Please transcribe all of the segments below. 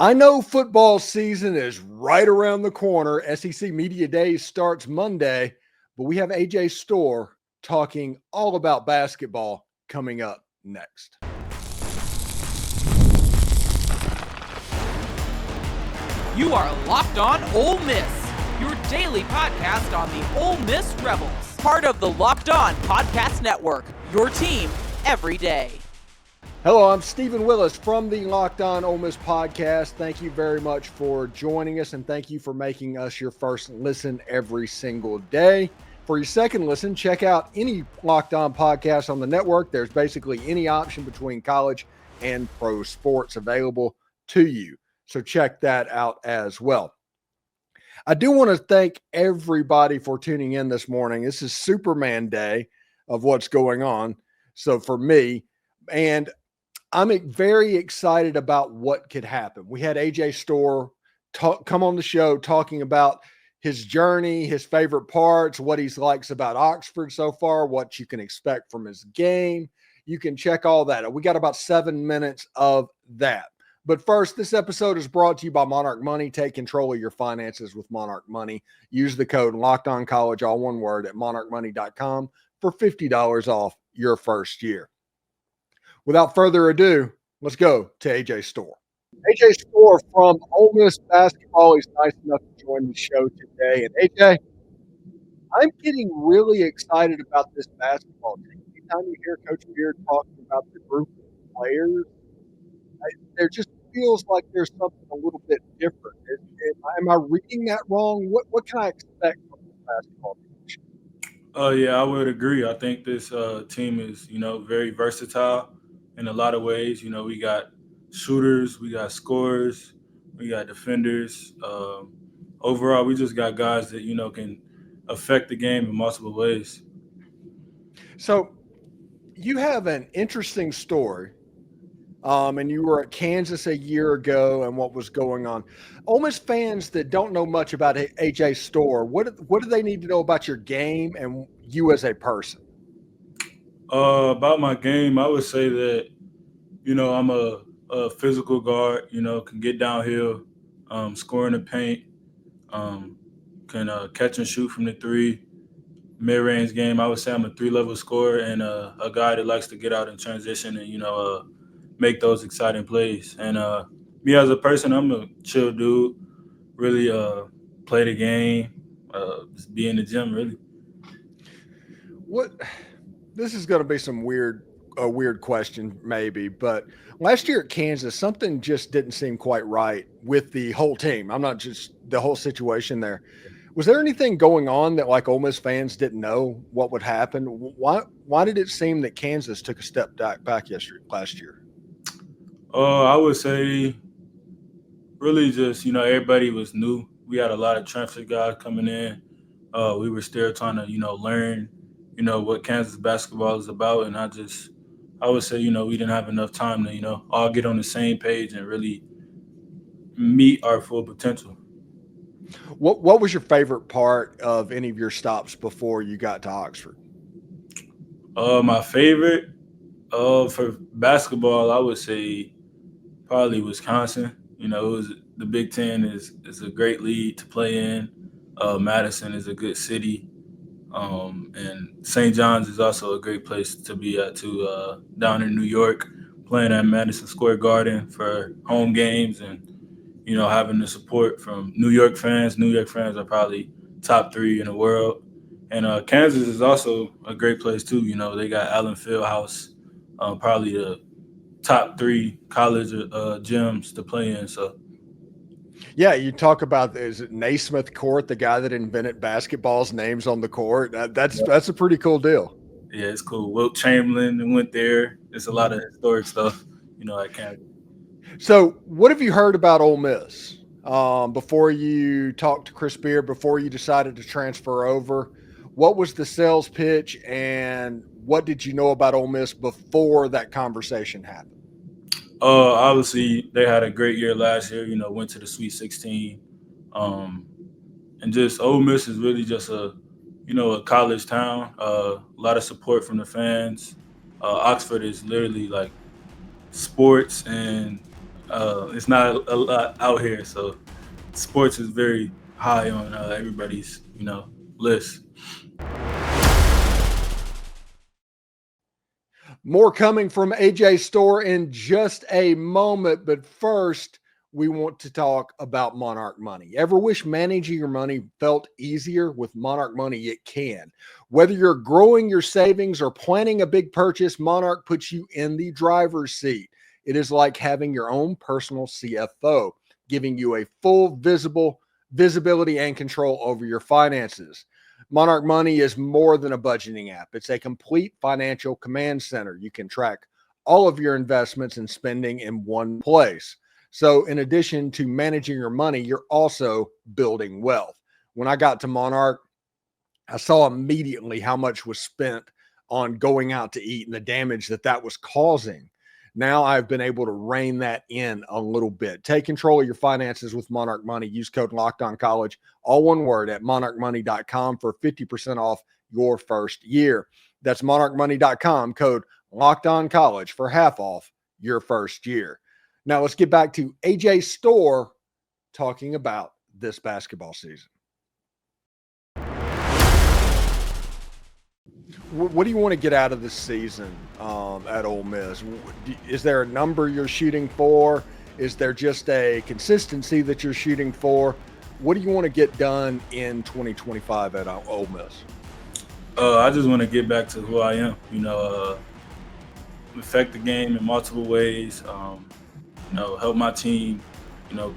I know football season is right around the corner. SEC Media Days starts Monday, but we have AJ Storr talking all about basketball coming up next. You are Locked On Ole Miss, your daily podcast on the Ole Miss Rebels. Part of the Locked On Podcast Network, your team every day. Hello, I'm Steven Willis from the Locked On Ole Miss podcast. Thank you very much for joining us, and thank you for making us your first listen every single day. For your second listen, check out any Locked On podcast on the network. There's basically any option between college and pro sports available to you. So check that out as well. I do want to thank everybody for tuning in this morning. This is Superman Day of what's going on. So for me, and I'm very excited about what could happen. We had AJ Storr come on the show talking about his journey, his favorite parts, what he likes about Oxford so far, what you can expect from his game. You can check all that. We got about 7 minutes of that. But first, this episode is brought to you by Monarch Money. Take control of your finances with Monarch Money. Use the code LOCKEDONCollege, all one word, at monarchmoney.com for $50 off your first year. Without further ado, let's go to AJ Storr. AJ Storr from Ole Miss basketball. He's nice enough to join the show today. And AJ, I'm getting really excited about this basketball team. Anytime you hear Coach Beard talking about the group of players, there just feels like there's something a little bit different. Am I reading that wrong? What can I expect from this basketball team? Yeah, I would agree. I think this team is, very versatile in a lot of ways. We got shooters, we got scorers, we got defenders. Overall, we just got guys that, can affect the game in multiple ways. So you have an interesting story. And you were at Kansas a year ago and what was going on. Ole Miss fans that don't know much about AJ Storr, what do they need to know about your game and you as a person? About my game, I would say that, I'm a physical guard, can get downhill, score in the paint, can catch and shoot from the three. Mid-range game, I would say I'm a three-level scorer and a guy that likes to get out in transition and, make those exciting plays. And me as a person, I'm a chill dude, really play the game, just be in the gym, really. This is going to be a weird question maybe, but last year at Kansas, something just didn't seem quite right with the whole team. I'm not just the whole situation there. Was there anything going on that like Ole Miss fans didn't know what would happen? Why did it seem that Kansas took a step back last year? I would say really just, everybody was new. We had a lot of transfer guys coming in. We were still trying to, learn, what Kansas basketball is about. And I would say, we didn't have enough time to, all get on the same page and really meet our full potential. What was your favorite part of any of your stops before you got to Oxford? My favorite for basketball, I would say probably Wisconsin. The Big Ten is a great league to play in. Madison is a good city. And St. John's is also a great place to be at too. Down in New York, playing at Madison Square Garden for home games and, having the support from New York fans. New York fans are probably top 3 in the world. And Kansas is also a great place too. They got Allen Fieldhouse, probably the top 3 college gyms to play in. So, yeah, you talk about is it Naismith Court, the guy that invented basketball's names on the court. That's a pretty cool deal. Yeah, it's cool. Wilt Chamberlain went there. There's a lot of historic stuff, at Kansas. So, what have you heard about Ole Miss before you talked to Chris Beard? Before you decided to transfer over? What was the sales pitch, and what did you know about Ole Miss before that conversation happened? Obviously, they had a great year last year, went to the Sweet 16. And just Ole Miss is really just a college town. A lot of support from the fans. Oxford is literally like sports and It's not a lot out here, so sports is very high on everybody's list. More coming from AJ Storr in just a moment, but first, we want to talk about Monarch Money. Ever wish managing your money felt easier? With Monarch Money, it can. Whether you're growing your savings or planning a big purchase, Monarch puts you in the driver's seat. It is like having your own personal CFO, giving you a full visibility and control over your finances. Monarch Money is more than a budgeting app. It's a complete financial command center. You can track all of your investments and spending in one place. So in addition to managing your money, you're also building wealth. When I got to Monarch, I saw immediately how much was spent on going out to eat and the damage that was causing. Now I've been able to rein that in a little bit. Take control of your finances with Monarch Money. Use code LOCKEDONCollege, all one word, at monarchmoney.com for 50% off your first year. That's monarchmoney.com, code LOCKEDONCollege for half off your first year. Now let's get back to AJ Storr talking about this basketball season. What do you want to get out of this season at Ole Miss? Is there a number you're shooting for? Is there just a consistency that you're shooting for? What do you want to get done in 2025 at Ole Miss? I just want to get back to who I am, affect the game in multiple ways, help my team,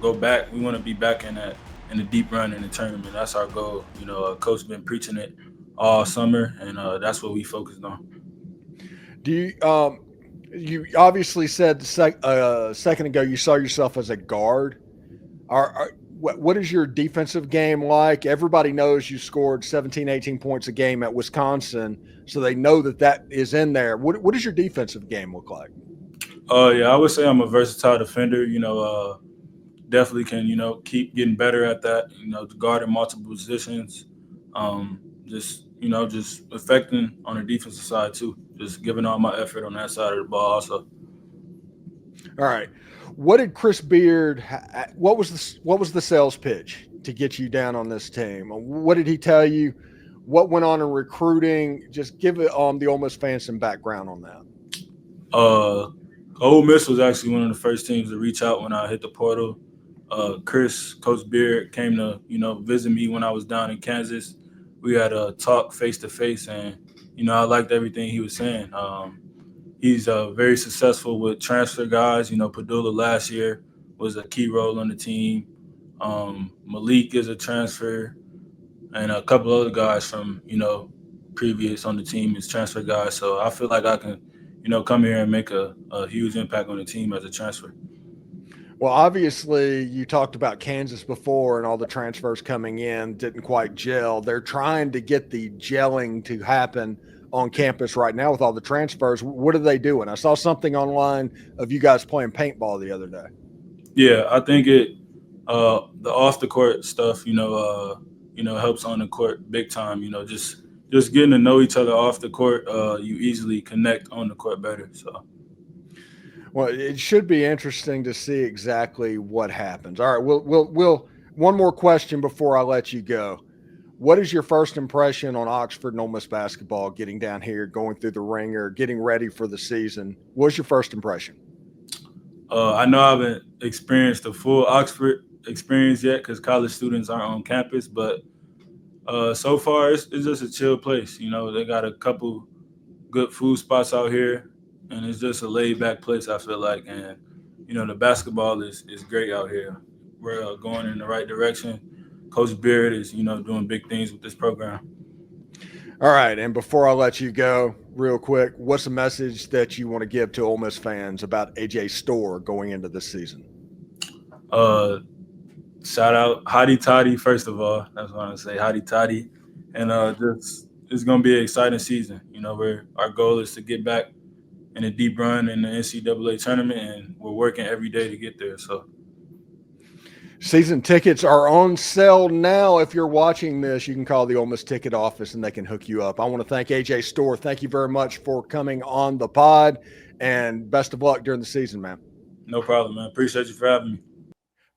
go back. We want to be back in the deep run in the tournament. That's our goal. Coach been preaching it all summer, and that's what we focused on. Do you obviously said a second ago you saw yourself as a guard. What is your defensive game like? Everybody knows you scored 17, 18 points a game at Wisconsin, so they know that is in there. What does your defensive game look like? Yeah, I would say I'm a versatile defender. Definitely can keep getting better at that. To guard in multiple positions. Just affecting on the defensive side too. Just giving all my effort on that side of the ball also. All right. What did Chris Beard? What was the sales pitch to get you down on this team? What did he tell you? What went on in recruiting? Just give the Ole Miss fans some background on that. Ole Miss was actually one of the first teams to reach out when I hit the portal. Coach Beard came to visit me when I was down in Kansas. We had a talk face to face, and I liked everything he was saying. He's very successful with transfer guys. Padula last year was a key role on the team. Malik is a transfer, and a couple other guys from previous on the team is transfer guys. So I feel like I can come here and make a huge impact on the team as a transfer. Well, obviously, you talked about Kansas before and all the transfers coming in didn't quite gel. They're trying to get the gelling to happen on campus right now with all the transfers. What are they doing? I saw something online of you guys playing paintball the other day. Yeah, I think the off the court stuff, helps on the court big time. Just getting to know each other off the court, you easily connect on the court better. So. Well, it should be interesting to see exactly what happens. All right, we'll one more question before I let you go. What is your first impression on Oxford and Ole Miss basketball getting down here, going through the ringer, getting ready for the season? What's your first impression? I know I haven't experienced the full Oxford experience yet because college students aren't on campus, but so far it's just a chill place. They got a couple good food spots out here. And it's just a laid-back place, I feel like. And, the basketball is great out here. We're going in the right direction. Coach Beard is, doing big things with this program. All right, and before I let you go, real quick, what's the message that you want to give to Ole Miss fans about AJ Storr going into this season? Shout out Hotty Toddy, first of all. That's what I want to say, Hotty Toddy. And it's going to be an exciting season. Our goal is to get back in a deep run in the NCAA tournament, and we're working every day to get there. So, season tickets are on sale now. If you're watching this, you can call the Ole Miss ticket office and they can hook you up. I want to thank AJ Storr. Thank you very much for coming on the pod, and best of luck during the season, man. No problem, man. Appreciate you for having me.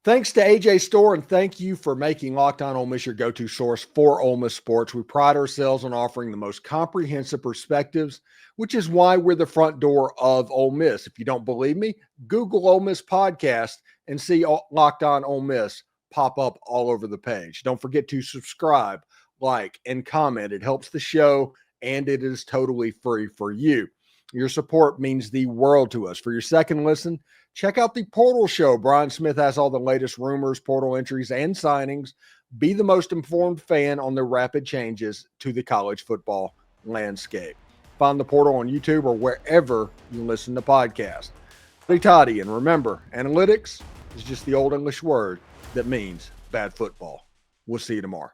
Thanks to AJ Storr, and thank you for making Locked On Ole Miss your go-to source for Ole Miss sports. We pride ourselves on offering the most comprehensive perspectives, which is why we're the front door of Ole Miss. If you don't believe me, Google Ole Miss podcast and see Locked On Ole Miss pop up all over the page. Don't forget to subscribe, like, and comment. It helps the show, and it is totally free for you. Your support means the world to us. For your second listen, check out the Portal Show. Brian Smith has all the latest rumors, portal entries, and signings. Be the most informed fan on the rapid changes to the college football landscape. Find the Portal on YouTube or wherever you listen to podcasts. Toddy, and remember, analytics is just the old English word that means bad football. We'll see you tomorrow.